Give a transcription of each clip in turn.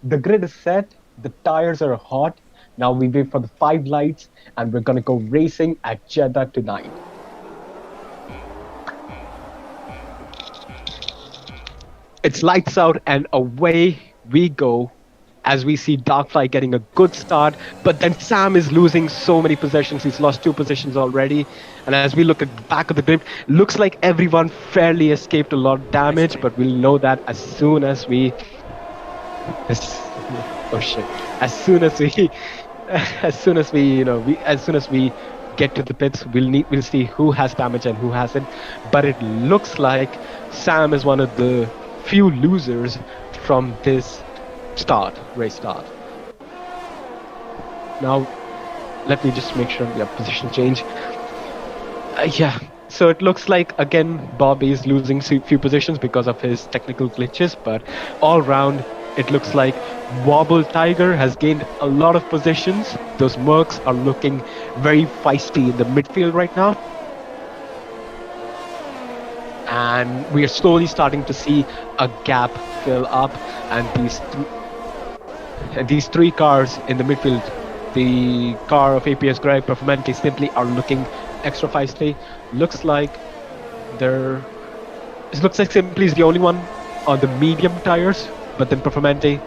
The grid is set, the tires are hot. Now we wait for the five lights, and we're gonna go racing at Jeddah tonight. It's lights out, and away we go as we see Darkfly getting a good start, but then Sam is losing so many possessions. He's lost two positions already. And as we look at the back of the grid, looks like everyone fairly escaped a lot of Nice damage, try. but we'll know that as soon as we as, oh shit. As soon as we as soon as we as soon as we get to the pits, we'll see who has damage and who hasn't. But it looks like Sam is one of the few losers from this race start. Now let me just make sure we have position change. Yeah. So it looks like again Bobby is losing few positions because of his technical glitches, but all round it looks like Wobble Tiger has gained a lot of positions. Those Mercs are looking very feisty in the midfield right now. And we are slowly starting to see a gap fill up, and these three cars in the midfield, the car of APS Greg, Performante, simply are looking extra feisty. Looks like they're. It looks like Simply is the only one on the medium tires, but then Performante,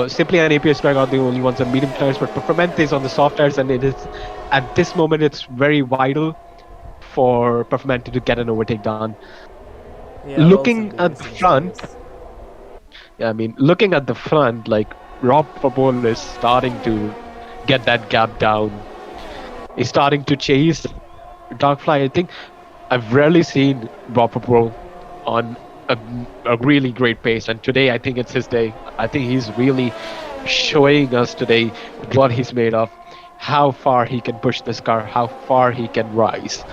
Simply and APS Greg are the only ones on medium tires, but Performante is on the soft tires, and it is at this moment it's very vital for Performante to get an overtake done. Yeah, I'll also Looking be at the missing his front, tires. yeah, I mean, looking at the front, like Rob Fabol is starting to get that gap down. He's starting to chase Darkfly. I think I've rarely seen Rob Fabol on a really great pace, and today I think it's his day. I think he's really showing us today what he's made of, how far he can push this car, how far he can rise.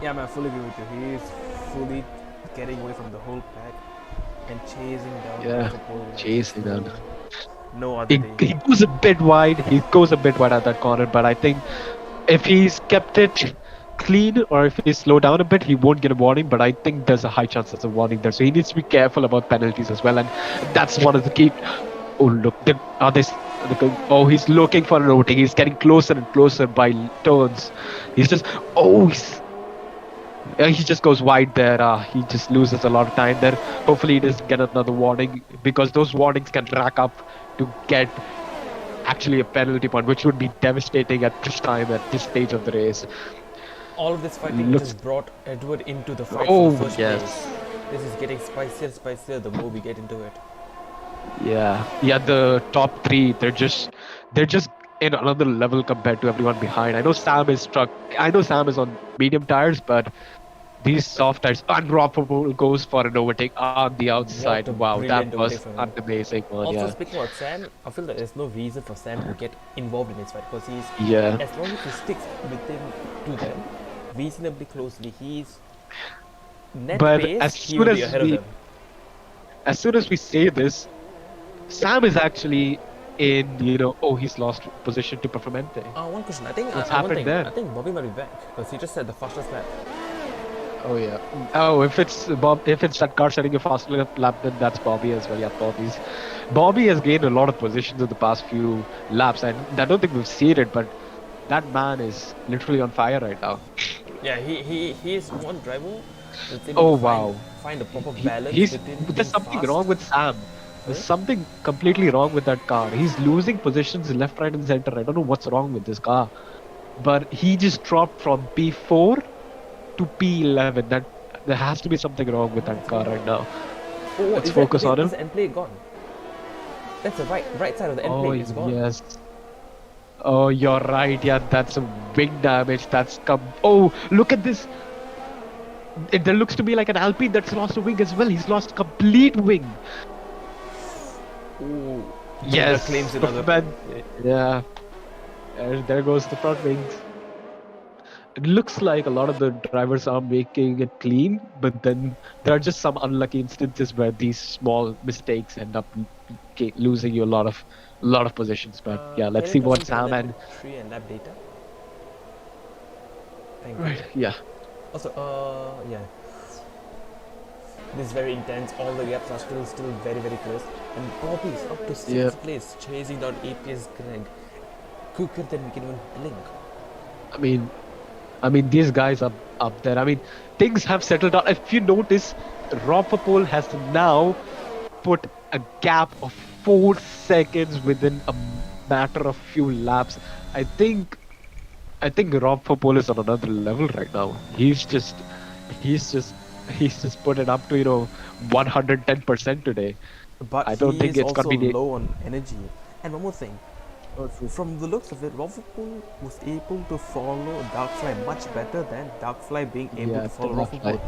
Yeah, man, I fully agree with you. He is fully getting away from the whole pack and chasing down Yeah, Liverpool like there's chasing down. no other He, day. he goes a bit wide. He goes a bit wide at that corner, but I think if he's kept it clean or if he slowed down a bit, he won't get a warning. But I think there's a high chance there's a warning there, so he needs to be careful about penalties as well. And that's one of the key. Oh look, are they? Oh, he's looking for an overtake. He's getting closer and closer by turns. He's just. Oh, he just goes wide there. He just loses a lot of time there. Hopefully, he doesn't get another warning because those warnings can rack up to get actually a penalty point, which would be devastating at this time, at this stage of the race. All of this fighting Looks. just brought Edward into the fight for the Oh first place. yes, This is getting spicier and spicier the more we get into it. yeah. The top three, they're just in another level compared to everyone behind. I know Sam is struck. I know Sam is on medium tires, but these soft tires. Unroppable goes for an overtake on the outside. What a Wow, that brilliant was overtake from an him. amazing one. Also, Yeah, speaking about Sam, I feel that there's no reason for Sam to get involved in this fight because yeah. as long as he sticks within to them reasonably closely, he's net But pace, he will be ahead of them. as soon as we say this, Sam is actually in. Oh, he's lost position to Performante. One question. I think What's one happened thing. I there? think Bobby might be back because he just said the fastest lap. Oh yeah. Oh, if it's Bob, if it's that car setting a fast lap, then that's Bobby as well. Yeah, Bobby has gained a lot of positions in the past few laps, and I don't think we've seen it, but that man is literally on fire right now. Yeah, he is one driver that's able to Oh find wow. find a proper He, balance he's within There's being something fast. wrong with Sam. There's Sorry. something completely wrong with that car. He's losing positions left, right, and center. I don't know what's wrong with this car, but he just dropped from P4 to P11. That there has to be something wrong with that What's car wrong? right now. Oh, Let's is that focus wait? on Is him. the end plate gone? That's the right side of the end Oh plate is gone. yes. Oh, you're right. Yeah, that's a wing damage. That's come. Oh, look at this. There looks to be like an Alpine that's lost a wing as well. He's lost complete wing. Ooh, Jeddah claims Yes, another. man. Yeah, there goes the front wings. It looks like a lot of the drivers are making it clean, but then there are just some unlucky instances where these small mistakes end up losing you a lot of positions. But yeah, Can let's you see confirm what Sam and telemetry and lap data? Thank you. right. Yeah. Also, yeah. This is very intense. All the gaps are still very close. And Bobby's up to Yeah. 6th place, chasing down APS Greg quicker than we can even blink. I mean, these guys are up there. I mean, things have settled down. If you notice, Rompopol has now put a gap of 4 seconds within a matter of few laps. I think Rompopol is on another level right now. He's just he's just put it up to 110% today. But I don't he think is it's gonna also be. low on energy. And one more thing, Oh, true. from the looks of it, Rofferpool was able to follow Darkfly much better than Darkfly being able Yeah, to the follow left Rofferpool. line.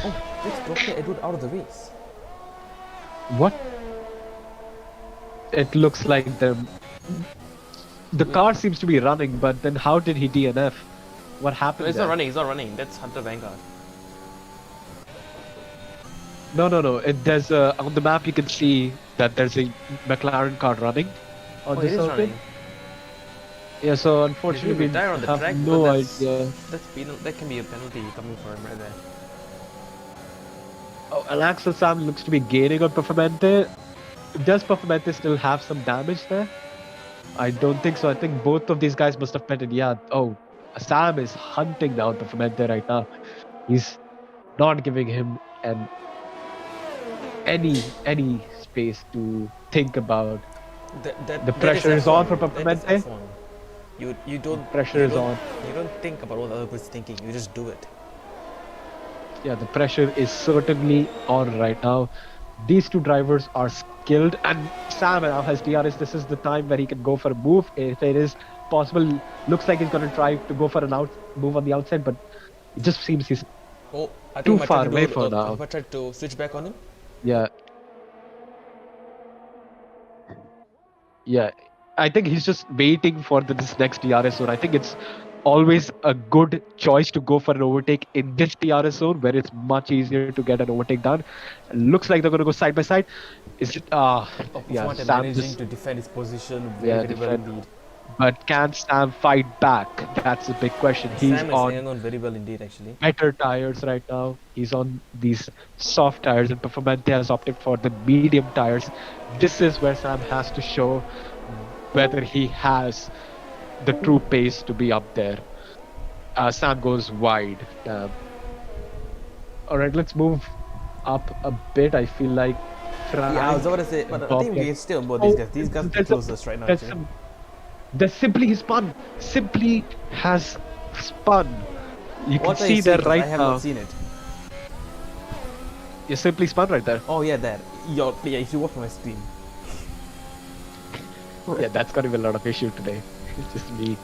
Oh, it's Dr. Edward out of the race. What? It looks like the car seems to be running, but then how did he DNF? What No, happened it's there? not running, it's not running. That's Hunter Vanguard. No. There's on the map you can see that there's a McLaren car running on Oh, the it is circuit. running. Yeah, so Did he unfortunately we retire on the have track? no Because idea. that can be a penalty coming for him right there. Oh, and Axel Sam looks to be gaining on Performante. Does Performante still have some damage there? I don't think so. I think both of these guys must have petted. Yeah. Oh, Sam is hunting down Performante right now. He's not giving him any space to think about. The That is pressure is on for F1. That is Performante. F1. You don't Pressure you is don't on. you don't think about what the other person's thinking. You just do it. Yeah, the pressure is certainly on right now. These two drivers are skilled, and Sam now has DRS. This is the time where he can go for a move if it is possible. Looks like he's going to try to go for an out move on the outside, but it just seems he's Oh, I think too I might try far to away do. for now. I might try to switch back on him. Yeah, yeah. I think he's just waiting for this next DRS zone. I think it's always a good choice to go for an overtake in this DRS zone where it's much easier to get an overtake done. Looks like they're going to go side by side. Is it? Oh, Yeah. Performante Sam managing just to defend his position very well defend. indeed. But can Sam fight back? That's the big question. He's Sam is on hanging on very well indeed, actually. better tires right now. He's on these soft tires, and Performante has opted for the medium tires. This is where Sam has to show whether he has the true pace to be up there. Sam goes wide. All right, let's move up a bit. I feel like Yeah, I was about to say, but I think we're still on board these guys. These guys are the closest right now, actually. There's Simply he spun. Simply has spun. You can What are see you there seeing? 'Cause right I have now. not seen it. You Simply spun right there. Oh yeah, that. Yeah, you should watch my stream. Yeah, that's gonna be a lot of issue today. It's just me.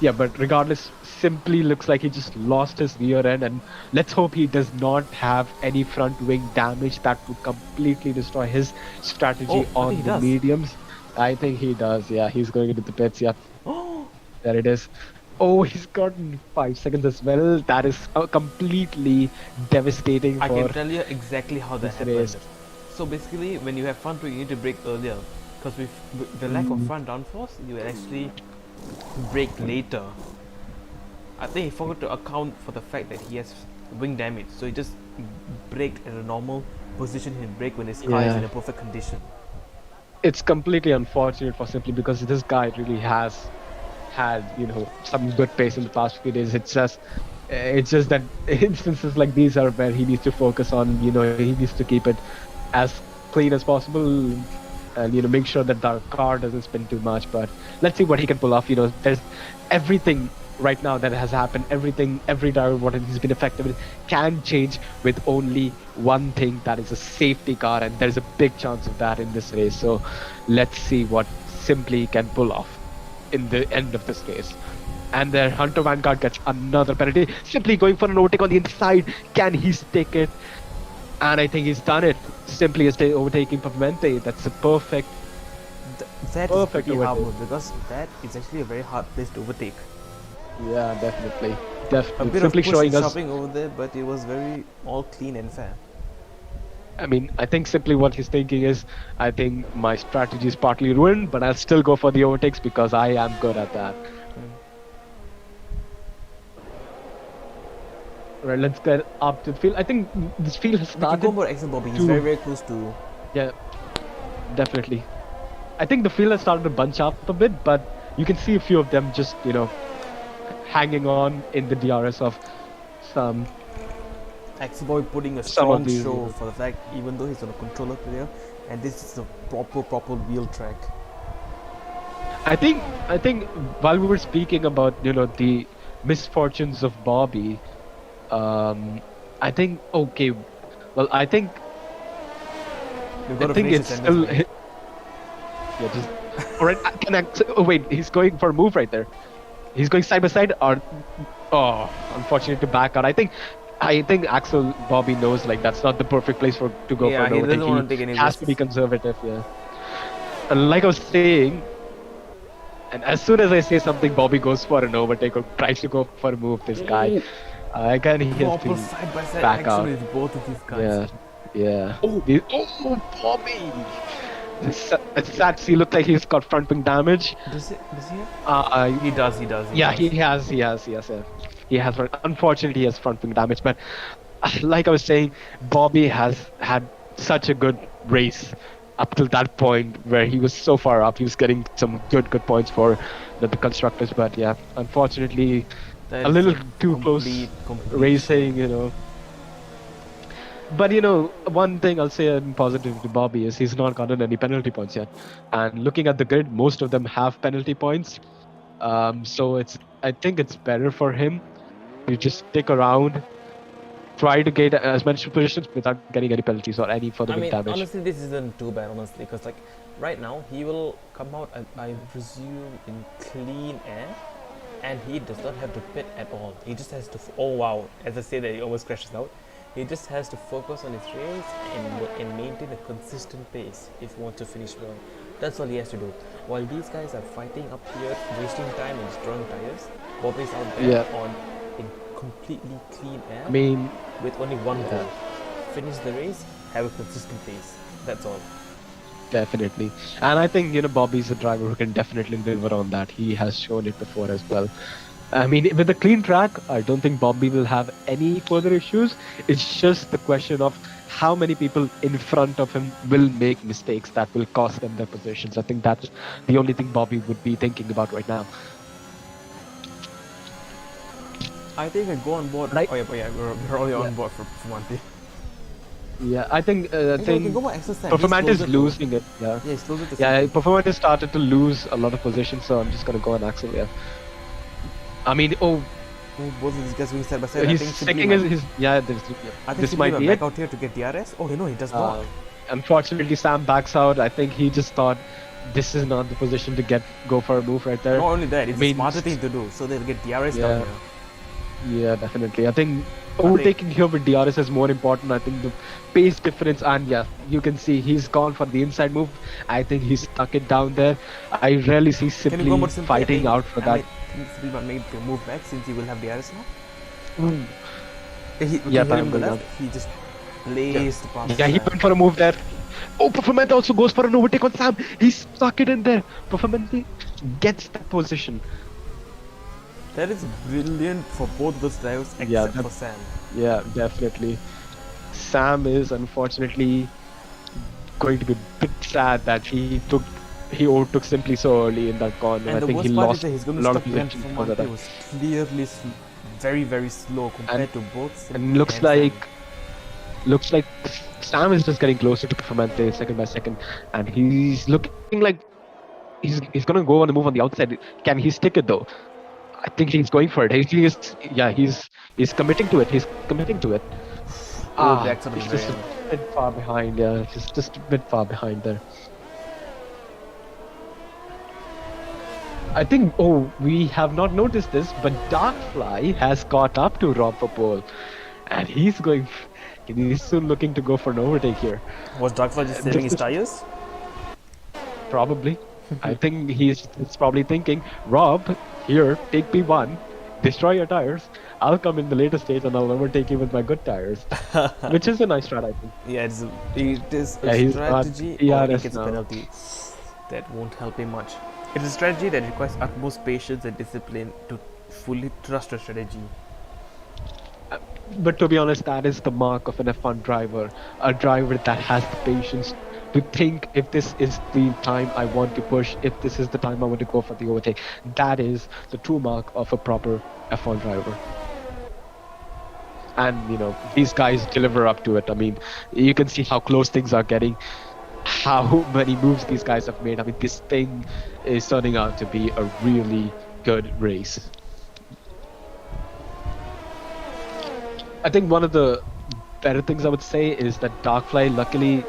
Yeah, but regardless, Simply looks like he just lost his rear end, and let's hope he does not have any front wing damage that would completely destroy his strategy Oh, I think on he the does. mediums. I think he does. Yeah, he's going into the pits. Yeah, Oh, there it is. Oh, he's gotten 5 seconds as well. That is completely devastating I can for. tell you exactly how that this happened. race. So basically, when you have front wing, you need to brake earlier, because with the lack of front downforce, you will actually brake later. I think he forgot to account for the fact that he has wing damage, so he just braked at a normal position he brake when his car is Yeah. in a perfect condition. It's completely unfortunate for Simply because this guy really has had some good pace in the past few days. It's just that instances like these are where he needs to focus on. He needs to keep it as clean as possible, and make sure that the car doesn't spin too much. But let's see what he can pull off. There's everything right now that has happened. Every driver what he's been effective with can change with only one thing, that is a safety car, and there's a big chance of that in this race. So let's see what Simply can pull off in the end of this race. And there, Hunter Vanguard gets another penalty. Simply going for an overtake on the inside. Can he stick it? And I think he's done it. Simply is overtaking Pavmente. That's a perfect. That is Perfect pretty hard overtake. move, because that is actually a very hard place to overtake. Yeah, definitely. A Definitely. bit Simply of push showing and us. shoving over there, but it was very all clean and fair. I mean, I think simply what he's thinking is, I think my strategy is partly ruined, but I'll still go for the overtakes because I am good at that. Right, let's get up to the field. I think this field has We can go started about Axxel Bobby. He's to, very close to. yeah, definitely. I think the field has started to bunch up a bit, but you can see a few of them just, hanging on in the DRS of some Axxel Bobby putting a some of strong these. show for the fact, even though he's on a controller player, and this is a proper wheel track. I think while we were speaking about the misfortunes of Bobby, I think okay, well We've I got to think finish the it's sentence, still man. yeah just all right. Oh wait, he's going for a move right there. He's going side by side or unfortunate to back out. I think Axel Bobby knows like that's not the perfect place to go for Yeah, an he overtake. doesn't want to take any Has to be risks. conservative, yeah. And like I was saying, and as soon as I say something, Bobby goes for an overtake or tries to go for a move. This guy, again, he has Proper to side by side back action out. with both of these guys. Yeah, yeah. Oh. Oh, Bobby! It's sad. He looked like he's got front wing damage. Does he have? He Uh, does. yeah, does. he has. Yeah. He has. Unfortunately, he has front wing damage. But like I was saying, Bobby has had such a good race up till that point where he was so far up. He was getting some good points for the constructors. But yeah, unfortunately, That a is little too close complete racing. But one thing I'll say in positive to Bobby is he's not gotten any penalty points yet. And looking at the grid, most of them have penalty points. So I think it's better for him to just stick around, try to get as many positions without getting any penalties or any further I wing mean, damage. honestly, this isn't too bad, honestly, because like right now he will come out, I presume, in clean air, and he does not have to pit at all. He just has to. Oh wow! As I say that, he almost crashes out. He just has to focus on his race and maintain a consistent pace if he wants to finish well. That's all he has to do. While these guys are fighting up here, wasting time and destroying tires, Bobby's out there Yeah. in completely clean air I mean, with only one yeah. goal. Finish the race, have a consistent pace. That's all. Definitely. And I think, Bobby's a driver who can definitely deliver on that. He has shown it before as well. I mean, with a clean track, I don't think Bobby will have any further issues. It's just the question of how many people in front of him will make mistakes that will cost them their positions. I think that's the only thing Bobby would be thinking about right now. I think I go on board. Right. Oh yeah, we're already Yeah. on board for Monty. Yeah, I think We can go by exercise. Performance is losing it. Yeah. Yeah, he's closer to. Yeah, Performance has started to lose a lot of positions, so I'm just gonna go on Axel. Yeah. I mean, Both of these guys going side by side. he's I think sticking his yeah. This might be back it. out here to get DRS. Oh, no, he does not. Unfortunately, Sam backs out. I think he just thought this is not the position to go for a move right there. Not only that, it's I mean, a smarter thing to do, so they'll get DRS down here. Yeah, definitely. I think overtaking here with DRS is more important. I think the pace difference, and yeah, you can see he's gone for the inside move. I think he's stuck it down there. I rarely see Can you go more Simply simply? fighting out for that. Simply might make the move back since he will have DRS now. Mm. He Yeah, hit him time on the will left. He just blazed past. Yeah, he went for a move there. Oh, Performance also goes for an overtake on Sam. He stuck it in there. Performance gets that position. That is brilliant for both those drivers except Yeah, for Sam. Yeah, definitely. Sam is unfortunately going to be a bit sad that he overtook Simply so early in that corner. And I the think he worst part lost is that he's going a to lot of stop behind position for because of Monty that. was clearly very slow compared to both. Simply And looks and like Sam is just getting closer to Performante second by second, and he's looking like he's gonna go on the move on the outside. Can he stick it though? I think he's going for it. He's committing to it. He's committing to it. Oh, the accident He's was just very a bit far behind. Yeah, he's just a bit far behind there. I think. Oh, we have not noticed this, but Darkfly has caught up to Rob for pole, and he's going. He's soon looking to go for an overtake here. Was Darkfly just saving his tires? Probably. I think he's probably thinking, Rob, here, take P1, destroy your tires. I'll come in the later stage and I'll overtake you with my good tires. Which is a nice strat, I think. Yeah, it is a He's got strategy, or he ERS gets a now. penalty. That won't help him much. It's a strategy that requires utmost patience and discipline to fully trust a strategy. Uh, But to be honest, that is the mark of an F1 driver, a driver that has the patience to think if this is the time I want to push, if this is the time I want to go for the overtake. That is the true mark of a proper F1 driver. And these guys deliver up to it. I mean, you can see how close things are getting, how many moves these guys have made. I mean, this thing is turning out to be a really good race. I think one of the better things I would say is that Darkfly, luckily,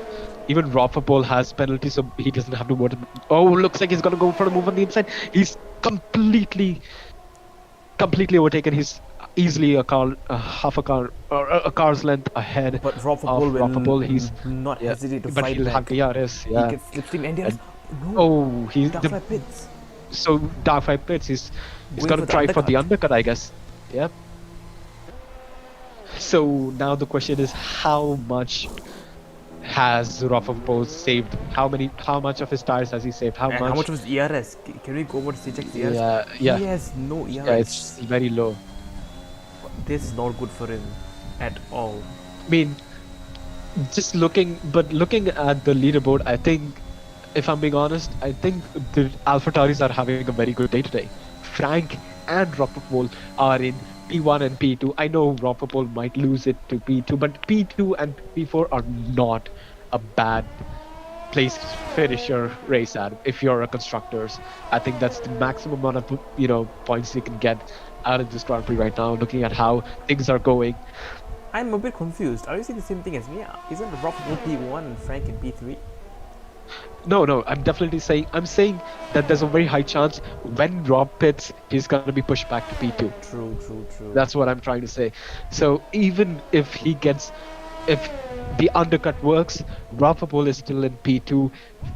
even Rofapol has penalty, so he doesn't have to worry. Oh, looks like he's gonna go for a move on the inside. He's completely overtaken. He's easily half a car, or a car's length ahead But of Rofapol Rofapol. He's will not yeah, hesitate to but fight he'll have back. DRS. He Yeah, can slipstream and DRS. and No, oh, he's Darkfly pits. so Darkfly pits. He's Going gonna for the try for the undercut. undercut, I guess. Yeah. So now the question is, how much has Rofapol saved? How much of his tires has he saved? How And how much much? was ERS? Can we go over to check the ERS? Yeah, He yeah, has no yeah. It's ERS. very low. This is not good for him at all. I mean, looking at the leaderboard, I think, if I'm being honest, I think the AlphaTauris are having a very good day today. Frank and Rofapol are in P1 and P2. I know Rofapol might lose it to P2, but P2 and P4 are not a bad place to finish your race at if you're a constructors. I think that's the maximum amount of points you can get out of this Grand Prix right now. Looking at how things are going, I'm a bit confused. Are you saying the same thing as me? Isn't Rofapol P1 and Frank in P3? no, I'm saying that there's a very high chance when Rob pits, he's gonna be pushed back to P2. True, true, true. That's what I'm trying to say. So even if the undercut works, Rafapol is still in P2,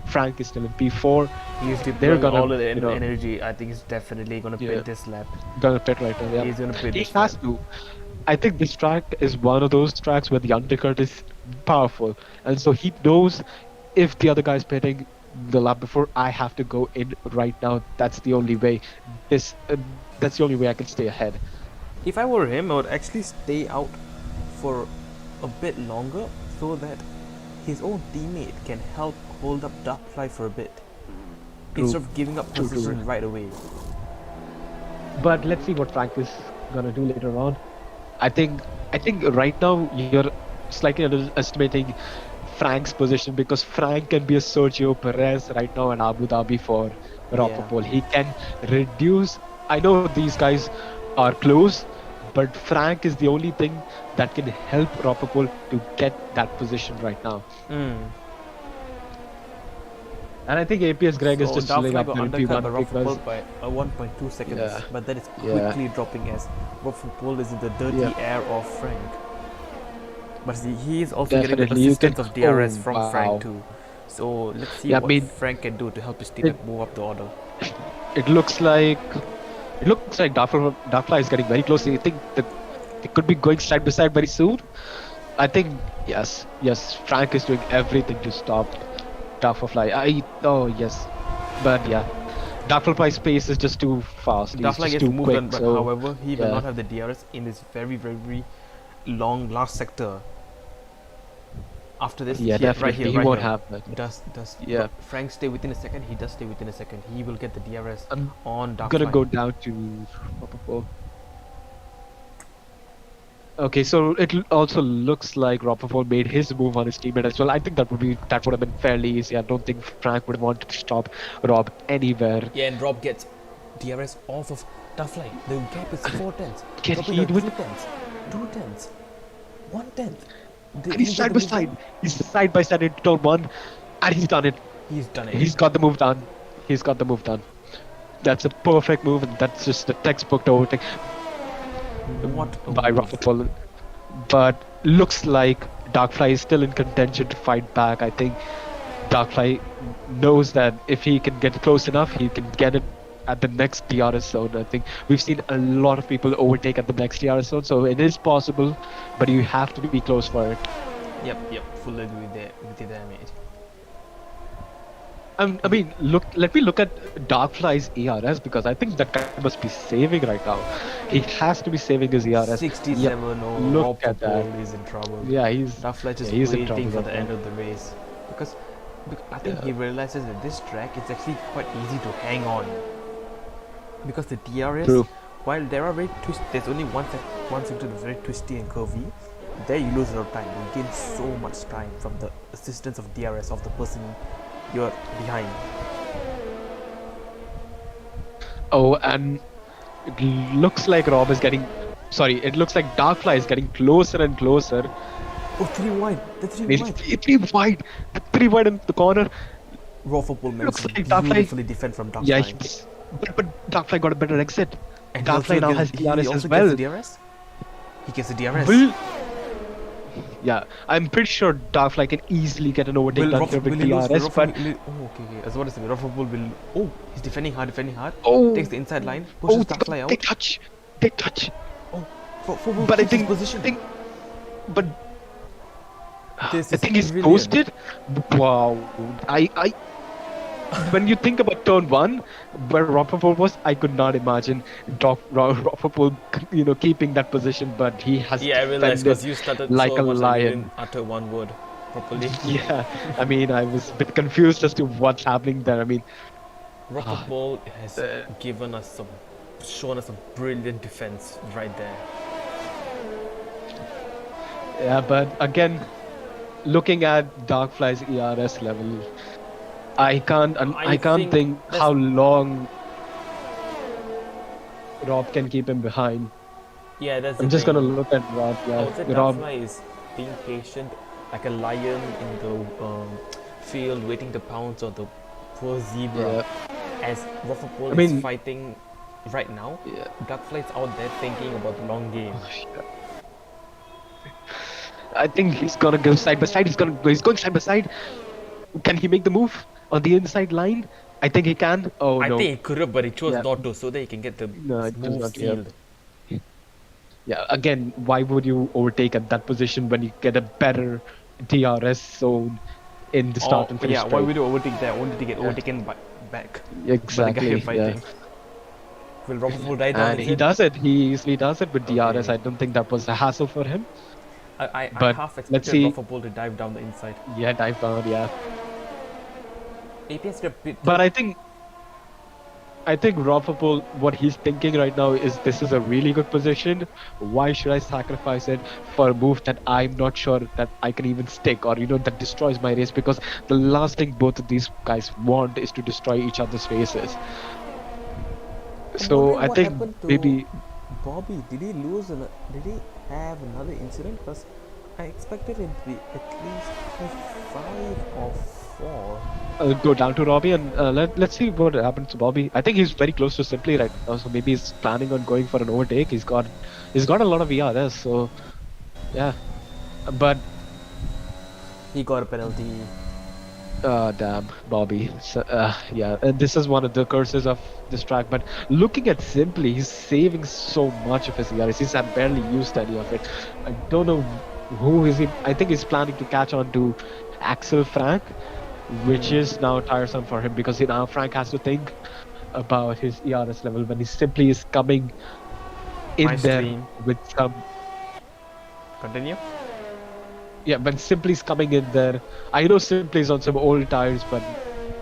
Frank is still in P4. He's They're deploying gonna, all of the energy. I think he's definitely gonna yeah, pit this lap. gonna pit right now. Yeah, He's gonna pit he this has lap. to. I think this track is one of those tracks where the undercut is powerful, and so he knows if the other guy's pitting the lap before, I have to go in right now. That's the only way. This, that's the only way I can stay ahead. If I were him, I would actually stay out for a bit longer so that his own teammate can help hold up Darkfly for a bit. True. Instead of giving up True, position right away. But let's see what Frank is gonna do later on. I think right now you're slightly underestimating Frank's position, because Frank can be a Sergio Perez right now in Abu Dhabi for Yeah. Rofapol. He can reduce. I know these guys are close, but Frank is the only thing that can help Rofapol to get that position right now. And I think APS Greg is So just chilling Darkfly up got in undercut by P1 because Rofapol by 1.2 seconds, Yeah. but that is Yeah. quickly dropping as Rofapol is in the dirty Yeah. air of Frank. But he is also getting the Definitely, you assistance can- of DRS oh, from wow. Frank too. So let's see Yeah, I what mean, Frank can do to help his it- teammate move up the order. it looks like Darkfly is getting very close. I think that they could be going side by side very soon. I think yes, Frank is doing everything to stop Darkfly. Oh yes, but yeah, Darkfly's pace is just too fast. He's Darkfly just gets too moved quick. on, but So however, he will yeah. not have the DRS in this very, very long last sector. After this, Yeah, here, right definitely, here, he right won't here. have that. Does Yeah. Frank stay within a second? He does stay within a second. He will get the DRS I'm on Darkfly. gonna go down to Rofapol. Okay, so it also looks like Rofapol made his move on his teammate as well. I think that would have been fairly easy. I don't think Frank would want to stop Rob anywhere. Yeah, and Rob gets DRS off of Darkfly. The gap is 4 tenths. Can Dropping he down do it? 2 tenths, 2 tenths, 1 tenth. And he's side by side. He's side by side in turn one, and he's done it. He's done it. He's got the move done. He's got the move done. That's a perfect move, and that's just a textbook overtake What a by move. Rofapol. But looks like Darkfly is still in contention to fight back. I think Darkfly knows that if he can get close enough, he can get it at the next DRS zone. I think we've seen a lot of people overtake at the next DRS zone, so it is possible, but you have to be close for it. Yep, fully agree with you there, mate. I mean, look. Let me look at Darkfly's ERS because I think that guy must be saving right now. He has to be saving his ERS. Yep. 67, no, Look Rob at that. Football is in trouble. Yeah, Duffler just he's in waiting trouble for right the now. end of the race. Because I think Yeah. he realizes that this track is actually quite easy to hang on. Because the DRS, True. while there are very there's only one sector that's very twisty and curvy. There you lose a lot of time. You gain so much time from the assistance of DRS of the person you're behind. Oh, and it looks like Rob is getting. Sorry, it looks like Darkfly is getting closer and closer. Oh, 3 wide. The And 3 it's wide. three wide in the corner. Raw Football managed Looks to like Darkfly. beautifully defend from Yeah, Darkfly. but Darkfly got a better exit. And he also Darkfly now gets, has he ERS also as gets well. the DRS. He gets the DRS. Yeah, I'm pretty sure Darkfly can easily get an overtake Will done Rob, here with will he lose? DRS, but Oh, okay. As what is it? Raw Football will. Oh, he's defending hard. oh, Takes the inside line. Pushes Darkfly out. they touch. Oh, Football But I keeps his think, position. but This I is think he's brilliant. posted. Wow, I when you think about turn one, where Rotherford was, I could not imagine Rotherford, keeping that position, but he has Yeah, I realized defended because you started like so a much that you lion. didn't utter one word properly. Yeah, I mean, I was a bit confused as to what's happening there. I mean, Raw Football has uh, shown us some brilliant defense right there. yeah, but again, looking at Darkfly's ERS level, I can't think how long Rob can keep him behind. Yeah, that's the I'm just thing. gonna look at Rob. I would say Yeah, Rob. Darkfly is being patient like a lion in the field waiting to pounce on the poor zebra. Yeah, As Raw Football I mean, is fighting right now, yeah. Darkfly is out there thinking about the long game. I think he's gonna go side by side. He's going side by side. Can he make the move on the inside line? I think he can. Oh I no. think he could have, but he chose Yeah. not to, so that he can get the No, it does move not. Yeah. sealed. Yeah. Again, why would you overtake at that position when you get a better DRS zone in the start and finish? Yeah, why would you overtake there? Only to get overtaken back Exactly. by the guy you're Yeah. fighting. Will Raw Football die down? And he does it. He easily does it with DRS. Okay. I don't think that was a hassle for him. I But half let's expected see. Raw Football to dive down the inside. Yeah, dive down. Yeah. APS got bit. But I think Rotherford, what he's thinking right now is this is a really good position. Why should I sacrifice it for a move that I'm not sure that I can even stick, or that destroys my race? Because the last thing both of these guys want is to destroy each other's races. So I think maybe Bobby, did he lose? Did he have another incident? Because I expected him to be at least P5 or 4. go down to Robbie and let's see what happens to Bobby. I think he's very close to Simply right now, so maybe he's planning on going for an overtake. He's got a lot of ERS, so yeah. But He got a penalty. damn, Bobby. So, yeah, and this is one of the curses of this track. But looking at Simply, he's saving so much of his ERS. He's barely used any of it. I don't know who is he. I think he's planning to catch on to Axel Frank, which is now tiresome for him because now Frank has to think about his ERS level when he simply is coming in Nice there stream. with some. Continue. Yeah, when Simply's coming in there, I know Simply's on some old tires, but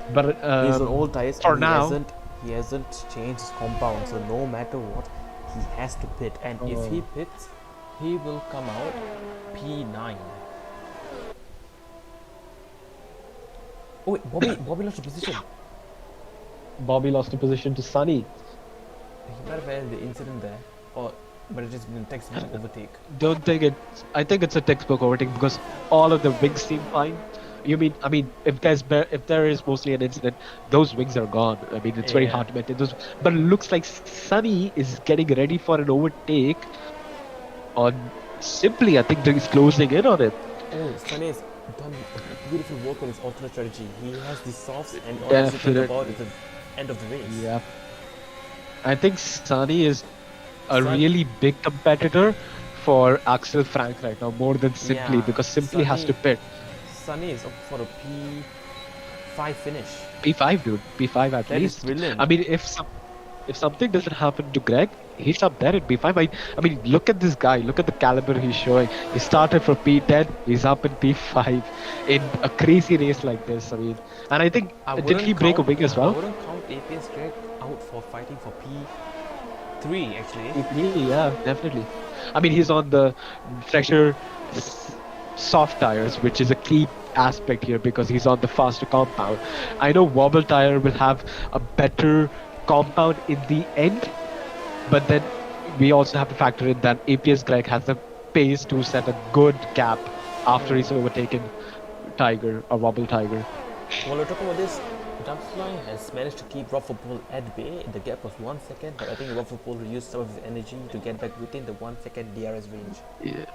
He's on old tires. for And now, he hasn't changed his compound. So no matter what, he has to pit. And if he pits, he will come out P9. Oh wait, Bobby lost a position. Bobby lost a position to Sunny. He might have had the incident there, but it has been textbook overtake. Don't think it. I think it's a textbook overtake because all of the wings seem fine. I mean, if there is mostly an incident, those wings are gone. I mean, it's very Yeah. hard to maintain those. But it looks like Sunny is getting ready for an overtake on Simply. I think he's closing in on it. Oh, Sunny has done beautiful work on his alternate strategy. He has the softs and all he has to think about is the end of the race. Yeah. I think Sunny is a Sun- really big competitor for Axel Frank right now, more than Simply, Yeah, because Simply has to Sunny- pit. Sunny is up for a P5 finish. P5, dude. P5 at That is least. I brilliant. mean, if something doesn't happen to Greg, he's up there in P5. I mean, look at this guy. Look at the caliber he's showing. He started from P10. He's up in P5 in a crazy race like this. I mean, and I think I did he wouldn't break a count. wing as I well? wouldn't count APS Greg out for fighting for P3 actually. P3, yeah, definitely. I mean, he's on the fresher soft tires, which is a key aspect here because he's on the faster compound. I know wobble tire will have a better compound in the end, but then we also have to factor in that APS Greg has the pace to set a good gap after he's overtaken Tiger or Wobble Tiger. While we're talking about this, Dumpfly has managed to keep Rufflepole at bay. The gap was 1 second, but I think Rufflepole used some of his energy to get back within the 1 second DRS range. Yeah,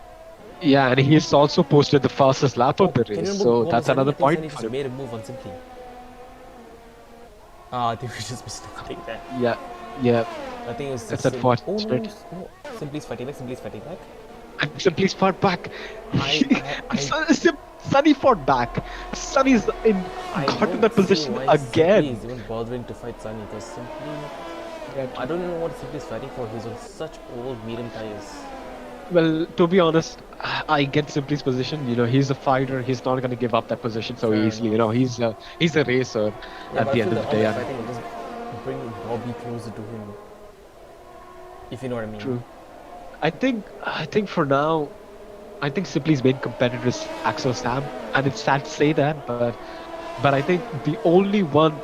yeah, and he's also posted the fastest lap Oh, of the can you race, remember so what was that's Sunny? I another think point Sunny for just him. made a move on Simply. Ah, I think we just missed a take that. Yeah, yeah, I think it was that's just oh no, unfortunate. no, Simply's fighting back. Simply's fighting back. And Simply's fought back. I Sunny fought back. Sunny's in I got in don't that see position why Simply again. is even bothering to fight Sunny because Simply. Yeah, I don't know what Simply is fighting for. He's on such old medium tires. well, to be honest, I get Simply's position. You know, he's a fighter. He's not going to give up that position so Fair easily. You enough. know, he's a racer Yeah, at but I the feel end of that the all day. that And fighting will just bring Bobby closer to him. If you know what I mean. true. I think for now, I think Simply's main competitor is Axel Sam, and it's sad to say that, but I think the only one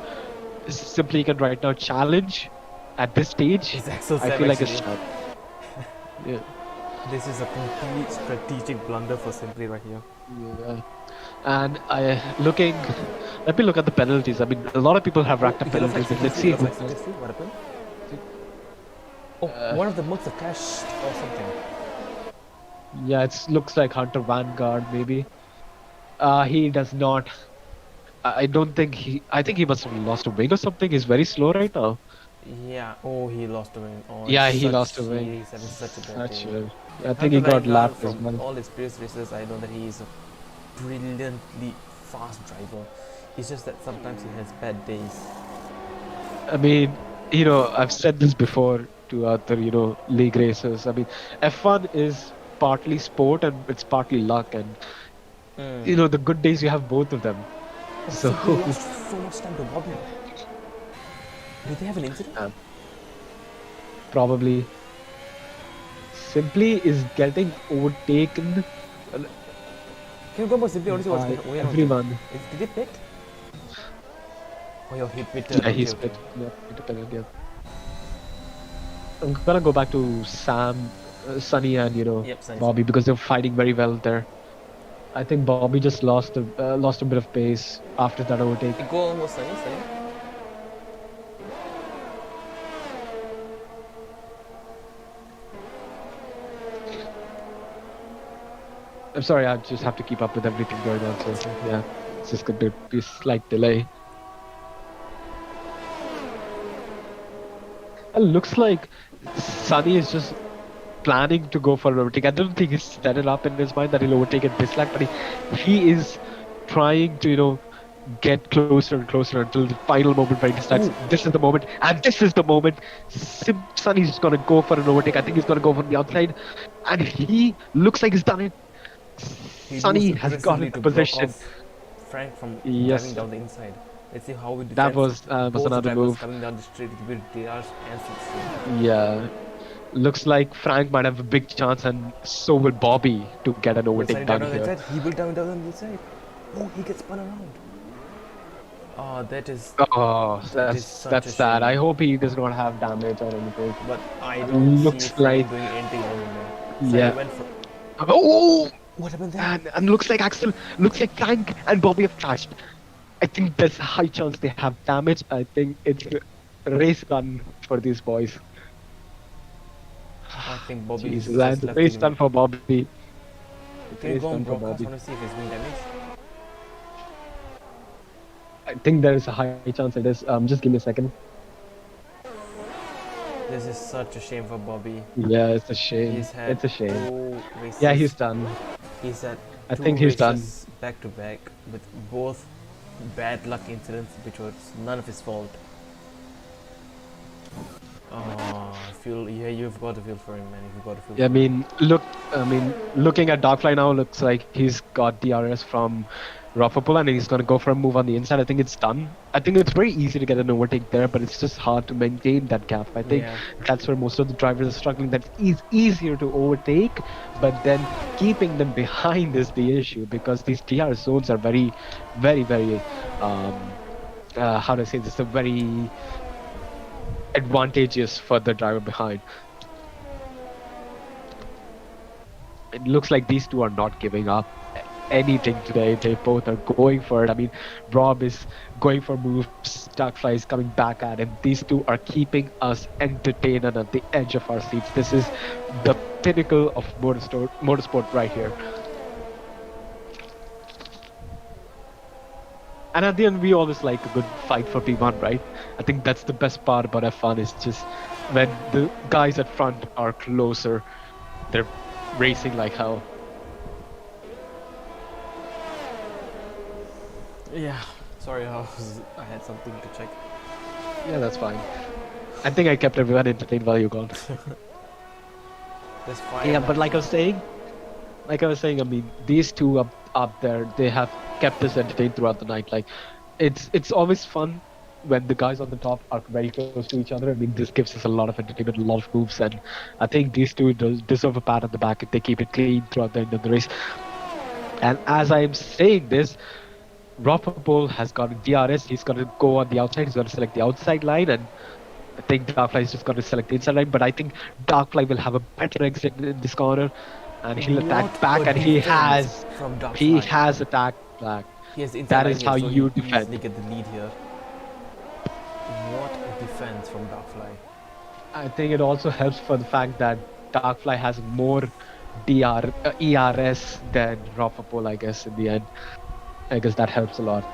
Simply can right now challenge at this stage, It's Axel I Sam feel like it's actually. Shab. Yeah, This is a complete strategic blunder for Simply right here. yeah. And let me look at the penalties. I mean, a lot of people have Oh, racked up yellow flag penalties, but let's seriously, see yellow who flag has. seriously. What happened? Oh, Uh, one of the mugs have crashed or something. yeah, it looks like Hunter Vanguard maybe. He does not. I don't think he. I think he must have lost a wing or something. He's very slow right now. Yeah. Oh, he lost a win. Oh, it's Yeah, he lost such. a wing. He's having such a bad Such day. a. I think Hunter he got Vanguard, lapped as from well. all his previous races, I know that he is a brilliantly fast driver. It's just that sometimes he has bad days. I mean, I've said this before to other, league racers. I mean, F1 is partly sport and it's partly luck, and Mm. the good days you have both of them. Oh, So Simply lost so much time to Bobby. Did they have an incident? um, probably Simply is getting overtaken Can you go about Simply? Honestly, what's by going on? everyone. Did they pit? Oh, your hit pit. Yeah, Okay, he's okay. fit. Yeah, yeah. I'm gonna go back to Sam, Sunny, and Yep, Sunny, Bobby Sunny. because they're fighting very well there. I think Bobby just lost a bit of pace after that overtake. Go almost Sunny, Sunny. I'm sorry, I just have to keep up with everything going on. So yeah, it's just going to be a slight delay. It looks like Sunny is just planning to go for an overtake. I don't think he's set it up in his mind that he'll overtake at this lag, but he is trying to, get closer and closer until the final moment where he decides Ooh. this is the moment, and this is the moment. Sunny's just gonna go for an overtake. I think he's gonna go from the outside, and he looks like he's done it. He moves Sunny has got aggressively in to block position. off Frank from driving Yes, down the inside. Let's see how we that defend was both another drivers move. coming down the straight with DRs and 16. Yeah, looks like Frank might have a big chance, and so will Bobby to get an Will Sunny overtake down done on the here. inside? He will down on the inside. Oh, he gets spun around. Oh, that is Oh, such that's a sad. shame. I hope he does not have damage or anything. But I don't see Looks Frank like doing anything wrong in there. Sunny yeah. went for. Oh, What happened there? and looks like looks like Frank and Bobby have clashed. I think there's a high chance they have damage. I think it's a race done for these boys. I think Bobby is Jesus, just and left race him. done for Bobby. Can you Race go on done for broadcast? Bobby. Want to see if he's doing damage? I think there is a high chance it is. Just give me a second. This is such a shame for Bobby. Yeah, it's a shame. He's had It's a shame. 2 races. Yeah, he's done. He's had I two think he's done. races back to back with both bad luck incidents which was none of his fault. Oh, I feel yeah, you've got to feel for him, man. You've got to feel Yeah, for him. looking at Darkfly now, looks like he's got DRS from Rofapol and he's gonna go for a move on the inside. I think it's done. I think it's very easy to get an overtake there, but it's just hard to maintain that gap. I think Yeah. that's where most of the drivers are struggling. That is easier to overtake, but then keeping them behind is the issue because these DRS zones are very, very, very how do I say this? They're very advantageous for the driver behind. It looks like these two are not giving up anything today. They both are going for it. I mean, Rob is going for moves, Darkfly is coming back at him. These two are keeping us entertained and at the edge of our seats. This is the pinnacle of motorsport right here. And at the end, we always like a good fight for P1, right? I think that's the best part about F1 is just when the guys at front are closer, they're racing like hell. Yeah. Sorry, I had something to check. Yeah, that's fine. I think I kept everyone entertained while you're gone. There's fire. Yeah, but like I was saying, I mean, these two up there, they have kept us entertained throughout the night. Like, it's always fun when the guys on the top are very close to each other. I mean, this gives us a lot of entertainment, a lot of moves, and I think these two deserve a pat on the back if they keep it clean throughout the end of the race. And as I'm saying this, Rofapol has got a DRS. He's going to go on the outside. He's going to select the outside line, and I think Darkfly is just going to select the inside line. But I think Darkfly will have a better exit in this corner, and he'll attack What back. a And he defense from has attacked back. He has the inside That line is here, how so you he easily defend. get the lead here. What a defense from Darkfly. I think it also helps for the fact that Darkfly has more ERS than Rofapol. I guess in the end, I guess that helps a lot.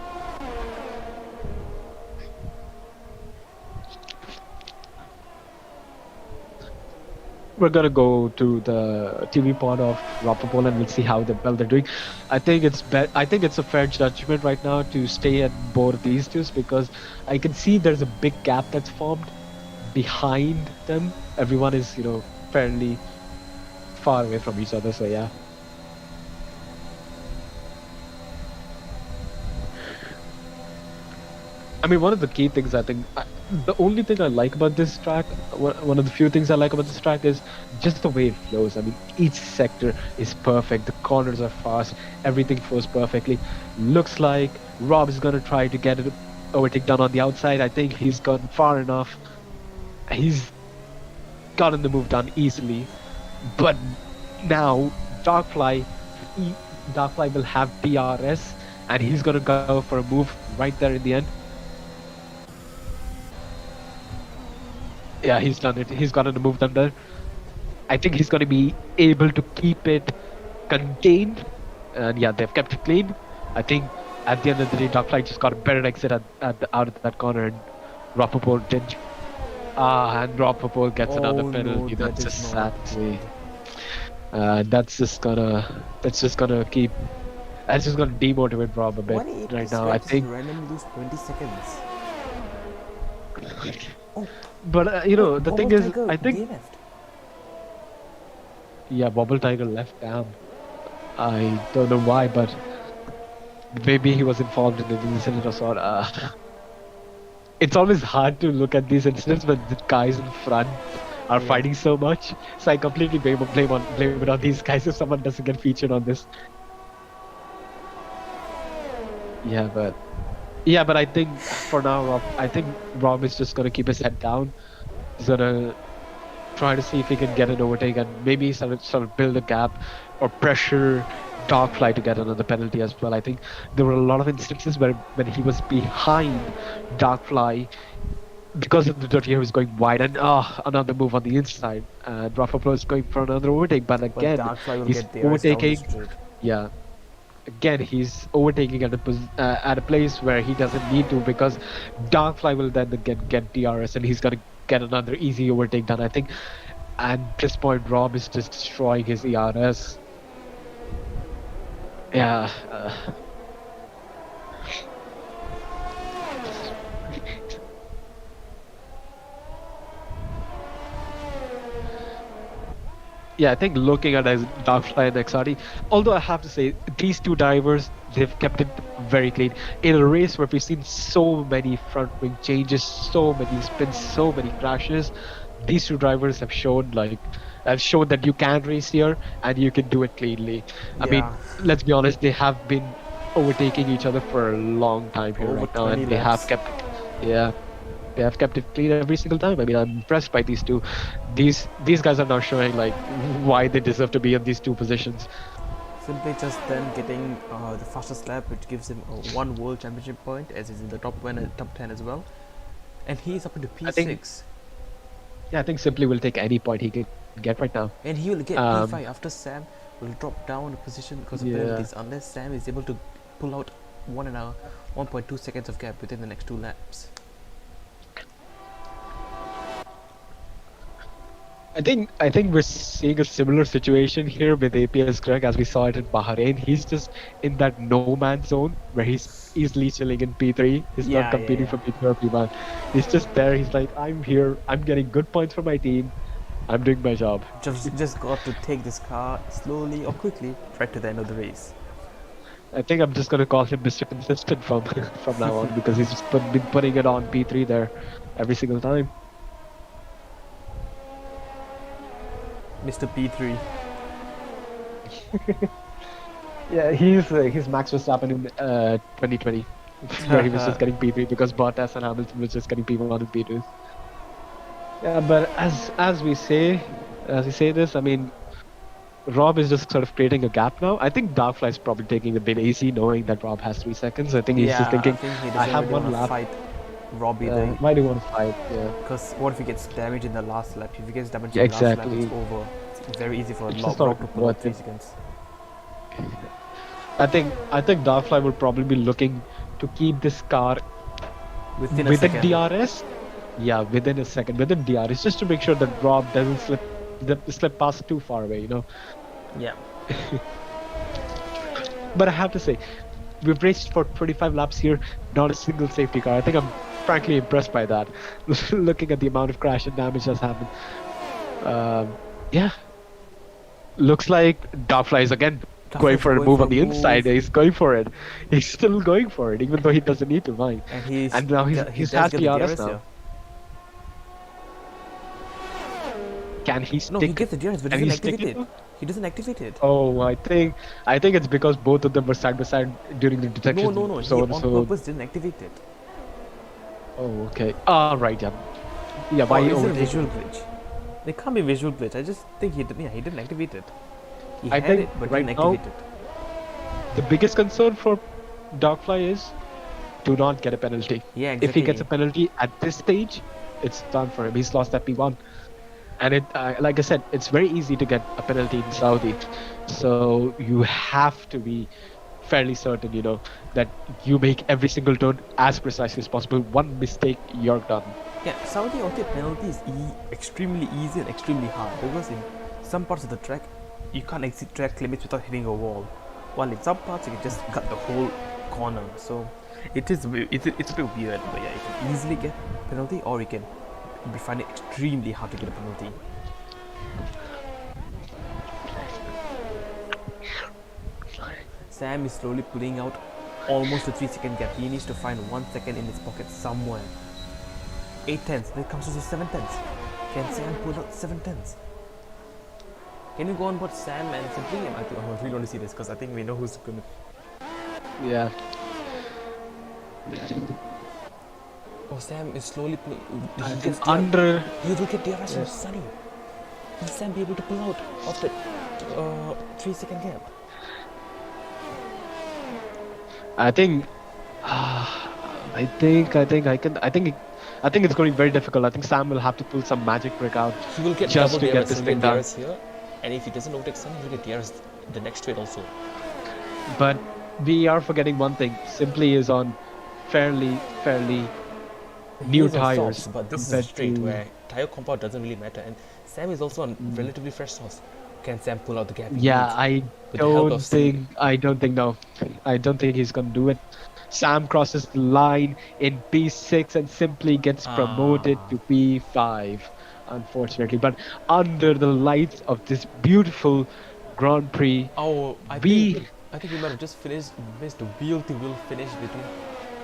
We're gonna go to the TV pod of Rofapol and we'll see how well they're doing. I think I think it's a fair judgment right now to stay at both these two because I can see there's a big gap that's formed behind them. Everyone is, fairly far away from each other. So yeah. I mean, one of the key things the only thing I like about this track, one of the few things I like about this track is just the way it flows. I mean, each sector is perfect. The corners are fast. Everything flows perfectly. Looks like Rob is gonna try to get it overtake done on the outside. I think he's gotten far enough. He's gotten the move done easily. But now Darkfly will have DRS, and he's gonna go for a move right there in the end. Yeah, he's done it. He's gotten the move done there. I think he's going to be able to keep it contained. And yeah, they've kept it clean. I think at the end of the day, Darkfly just got a better exit out of that corner, and Rofapol didn't. And Rofapol gets another penalty. No, That's just sad to see. That's just gonna keep. That's just gonna demotivate Rob a bit right now. I think. Randomly lose 20 seconds. Oh. But the thing is, I think. Left. Yeah, Bobble Tiger left. Damn. I don't know why, but maybe he was involved in an incident or sort. It's always hard to look at these incidents when the guys in front are fighting so much. So I completely blame it on these guys if someone doesn't get featured on this. Yeah, but I think for now, Rob is just gonna keep his head down. He's gonna try to see if he can get an overtake and maybe sort of build a gap or pressure Darkfly to get another penalty as well. I think there were a lot of instances where when he was behind Darkfly, because of the dirty air, he was going wide and another move on the inside. And Rofapol is going for another overtake, but again, he's overtaking. Yeah. Again, he's overtaking at a place where he doesn't need to because Darkfly will then get DRS and he's gonna get another easy overtake done, I think. And at this point, Rob is just destroying his ERS. Yeah. Yeah, I think looking at as Darkfly and XRD, although I have to say these two drivers they've kept it very clean in a race where we've seen so many front wing changes, so many spins, so many crashes. These two drivers have shown that you can race here and you can do it cleanly. I mean, Yeah, let's be honest, they have been overtaking each other for a long time here over right now, 20 and they have laps. kept it. Yeah, they have kept it clean every single time. I mean, I'm impressed by these two. These guys are now showing like why they deserve to be in these two positions. Simply just then getting the fastest lap, which gives him one world championship point, as he's in the top 10 as well. And he's up into I think P6. yeah, I think Simply will take any point he can get right now. And he will get Um, P5 after Sam will drop down a position because of yeah. penalties, unless Sam is able to pull out 1.2 seconds of gap within the next 2 laps. I think we're seeing a similar situation here with APS Greg as we saw it in Bahrain. He's just in that no man's zone where he's easily chilling in P3. He's not Yeah, yeah, competing yeah. for P3 or P1. He's just there. He's like, I'm here. I'm getting good points for my team. I'm doing my job. Just got to take this car slowly or quickly right to the end of the race. I think I'm just gonna call him Mr. Consistent from from now on because he's just been putting it on P3 there every single time. Mr. P3. Yeah, he's Max Verstappen in 2020, where he was just getting P3 because Bottas and Hamilton was just getting P1 and P2. Yeah, but as we say this, I mean, Rob is just sort of creating a gap now. I think Darkfly is probably taking a bit easy, knowing that Rob has 3 seconds. I think he's just Yeah, I thinking, think he I doesn't have really want one to lap. fight Robbie there. Why do you want to fight? Yeah, Because what if he gets damaged in the last lap? If he gets damaged yeah, in the last lap, it's exactly. over. It's very easy for It's just Rob to not pull out worth 3 it. seconds. I think Darkfly will probably be looking to keep this car Within a within second. DRS. Yeah, within a second, within DRS, just to make sure that Rob doesn't slip past too far away. Yeah. But I have to say, we've raced for 25 laps here, not a single safety car. I think I'm frankly impressed by that. Looking at the amount of crash and damage that's happened. Yeah, looks like Darkfly is again going Duffy's for a going move for on a the inside. move. He's going for it. He's still going for it, even though he doesn't need to mind. And And now he he's does has get the DRS DRS now. here. Can he No, he stick? gets the DRS but Can he doesn't stick activate it? it. He doesn't activate it. Oh, I think it's because both of them were side by side during the No, detection. no, no. He So on so. purpose didn't activate it. Oh, okay. Ah, right. Yeah. Yeah. Why Or is it a overtake visual it? glitch? There can't be visual glitch. I just think he didn't activate it. He I had think it, but right didn't now activate it. the biggest concern for Darkfly is to not get a penalty. Yeah, If he gets a exactly. penalty at this stage, it's done for him. He's lost that P1. And like I said, it's very easy to get a penalty in Saudi. So you have to be fairly certain, that you make every single turn as precisely as possible. One mistake, you're done. Yeah, Saudi Auto penalty is extremely easy and extremely hard because in some parts of the track you can't exit track limits without hitting a wall, while in some parts you can just cut the whole corner. So it's a bit weird, but yeah, you can easily get penalty or you can find it extremely hard to get a penalty. Sam is slowly pulling out almost a 3 second gap. He needs to find 1 second in his pocket somewhere. 8 tenths, then comes to the 7 tenths. Can Sam pull out 7 tenths? Can you go on board Sam and Simply? I really want to see this because I think we know who's going to. Yeah. Oh, Sam is slowly pulling. I He think gets under. He will get DRS Yeah. from Sunny. Will Sam be able to pull out of the 3 second gap? I think. I think it's going to be very difficult. I think Sam will have to pull some magic trick out He will get just double to get DRS. this He'll thing get done. DRS here, and if he doesn't overtake Sunny, he'll get DRS the next straight also. But we are forgetting one thing. Simply is on fairly He new is on tires softs, but this is a compared straight to. where tire compound doesn't really matter, and Sam is also on relatively fresh sauce. Can Sam pull out the gap he Yeah, needs I with the help of don't speed? think. I don't think no. I don't think he's gonna do it. Sam crosses the line in P6 and simply gets promoted Ah, to P5. unfortunately. But under the lights of this beautiful Grand Prix, Oh, we I think we might have just missed a wheel to wheel finish between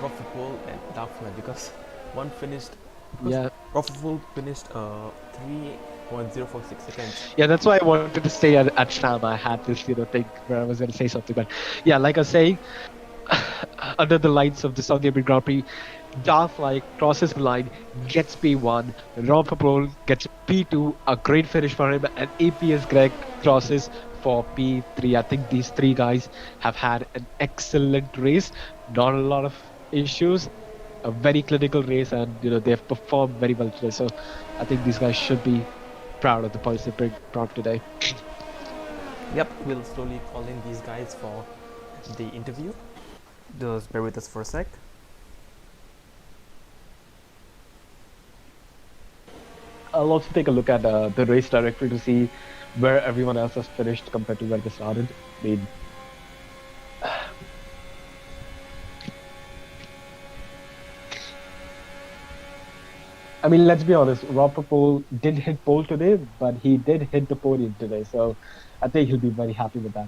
Rockfall and Darkfly because one finished because yeah. Rockfall finished 3.046 seconds. Yeah, that's why I wanted to stay at Sam. I had this, thing where I was going to say something, but yeah, like I was saying, under the lights of the Saudi Arabian Grand Prix, Darfly crosses the line, gets P1, Ron Paul gets P2, a great finish for him, and APS Greg crosses for P3. I think these three guys have had an excellent race, not a lot of issues, a very clinical race, and they've performed very well today. So I think these guys should be proud of the points they brought today. Yep, we'll slowly call in these guys for the interview. Just bear with us for a sec. I'll also take a look at the race directory to see where everyone else has finished compared to where they started. I mean, let's be honest. Rob Paul did hit pole today, but he did hit the podium today, so I think he'll be very happy with that.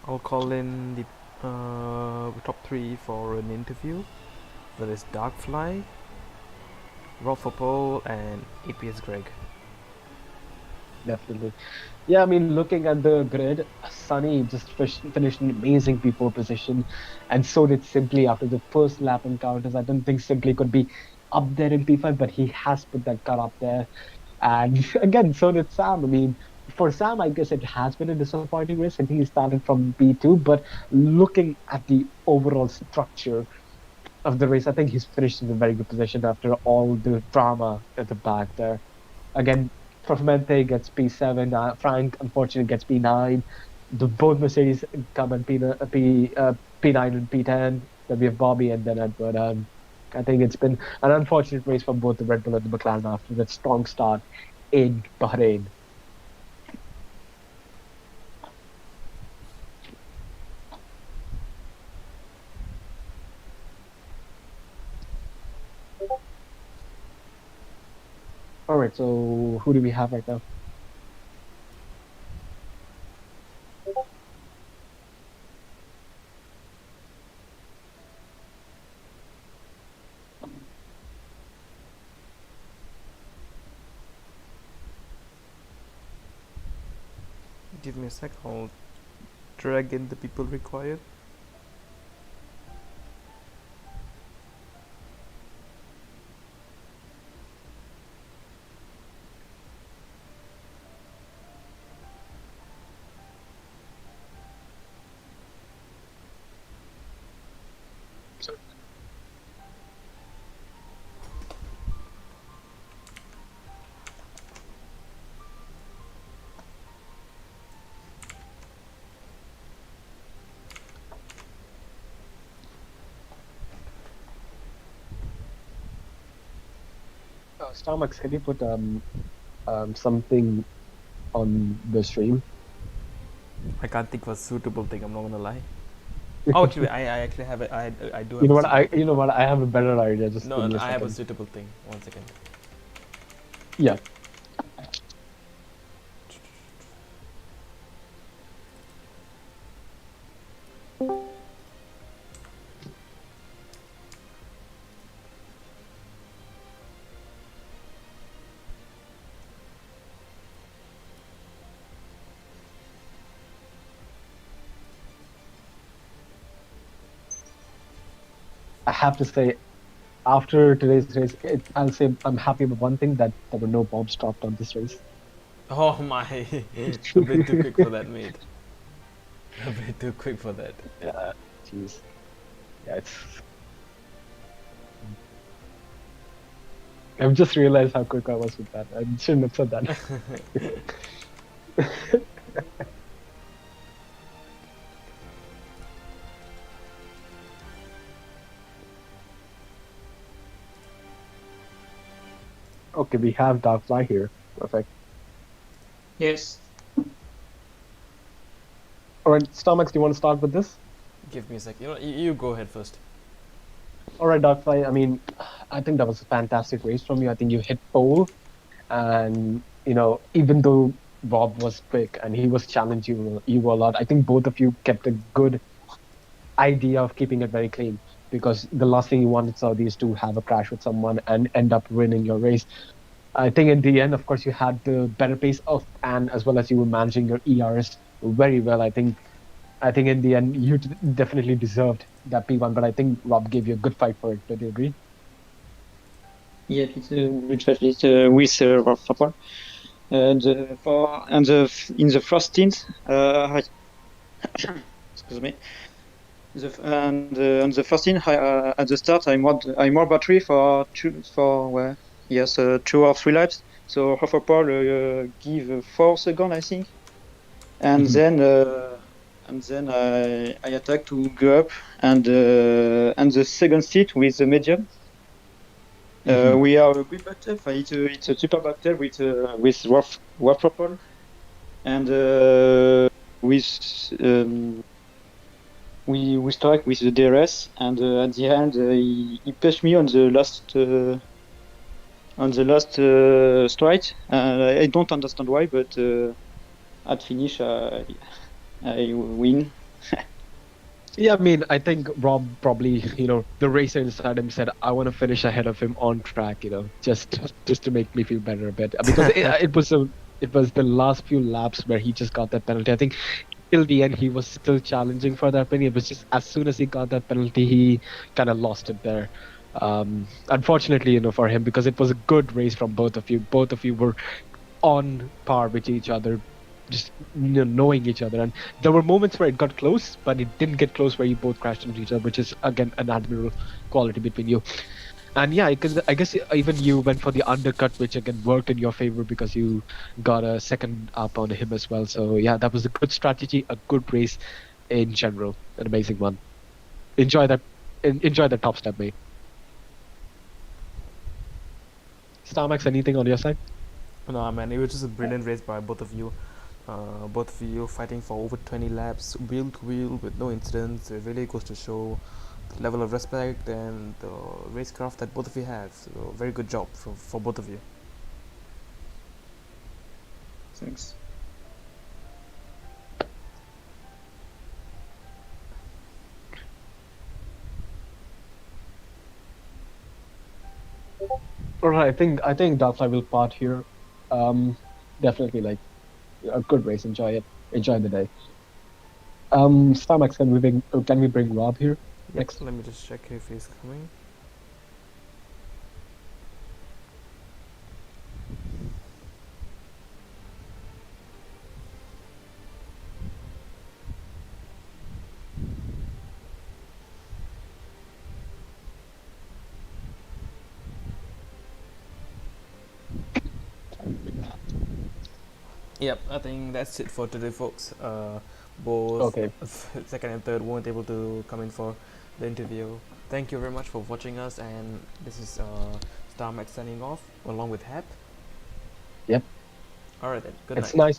I'll call in the top three for an interview. That is Darkfly, Rockfall, and APS Greg. Definitely. Yeah, looking at the grid, Sunny just finished an amazing P4 position, and so did Simply after the first lap encounters. I don't think Simply could be up there in P5, but he has put that car up there. And again, so did Sam. For Sam, I guess it has been a disappointing race. I think he started from P2, but looking at the overall structure of the race, I think he's finished in a very good position after all the drama at the back there. Again, Formente gets P7. Frank, unfortunately, gets P9. Both Mercedes come in P9 and P10. Then we have Bobby and then Edward. I think it's been an unfortunate race for both the Red Bull and the McLaren after that strong start in Bahrain. All right, so who do we have right now? Give me a sec, I'll drag in the people required. Starbucks, can you put something on the stream? I can't think of a suitable thing, I'm not gonna lie. Oh, actually, I actually have it. I do have You know a what? suitable thing. You know what? I have a better idea. Just No, give me a I have a second. suitable thing. 1 second. Yeah. I have to say, after today's race, I'll say I'm happy with one thing that there were no bombs dropped on this race. Oh my, a bit too quick for that, mate. A bit too quick for that. Yeah, jeez. Yeah, it's. I've just realized how quick I was with that. I shouldn't have said that. Okay, we have Darkfly here. Perfect. Yes. All right, Starmax, do you want to start with this? Give me a sec. You know, you go ahead first. All right, Darkfly. I mean, I think that was a fantastic race from you. I think you hit pole, and even though Rob was quick and he was challenging you a lot, I think both of you kept a good idea of keeping it very clean, because the last thing you wanted Saudi is to have a crash with someone and end up winning your race. I think in the end, of course, you had the better pace of and as well as you were managing your ERS very well. I think in the end you definitely deserved that P1, but I think Rob gave you a good fight for it. Don't you agree? Yeah, it's a good fight with Rapaport. In the first stint, excuse me. On the first stint, at the start, I more battery for yes, 2 or 3 laps. So Rapaport give 4 seconds, I think, and Mhm, then I attack to go up, and the second stint with the medium. mhm, We are a good battle. It's a super battle with Rough Purple, and with we strike with the DRS, and at the end he pushed me on the last strike. I don't understand why, but at finish I win. Yeah, I mean, I think Rob probably, the racer inside him said, "I want to finish ahead of him on track," just to make me feel better a bit, because it was the last few laps where he just got that penalty. I think till the end he was still challenging for that penalty. It was just as soon as he got that penalty, he kind of lost it there. Unfortunately, for him, because it was a good race from both of you. Both of you were on par with each other, just knowing each other. And there were moments where it got close, but it didn't get close where you both crashed into each other, which is again an admirable quality between you. And yeah, I guess even you went for the undercut, which again worked in your favor because you got a second up on him as well. So yeah, that was a good strategy, a good race in general, an amazing one. Enjoy that. Enjoy the top step, mate. Starmax, anything on your side? No, man, it was just a brilliant race by both of you. Both of you fighting for over 20 laps, wheel to wheel with no incidents. It really goes to show the level of respect and the racecraft that both of you have. So, very good job for both of you. Thanks. All right, I think Darkfly will part here. Um, Definitely like a good race. Enjoy it. Enjoy the day. Starmax, can we bring Rob here Yep, next? let me just check if he's coming. Yep, I think that's it for today, folks. Both Okay. second and third weren't able to come in for the interview. Thank you very much for watching us, and this is StarMax signing off along with Hap. Yep. Alright then, good It's night. nice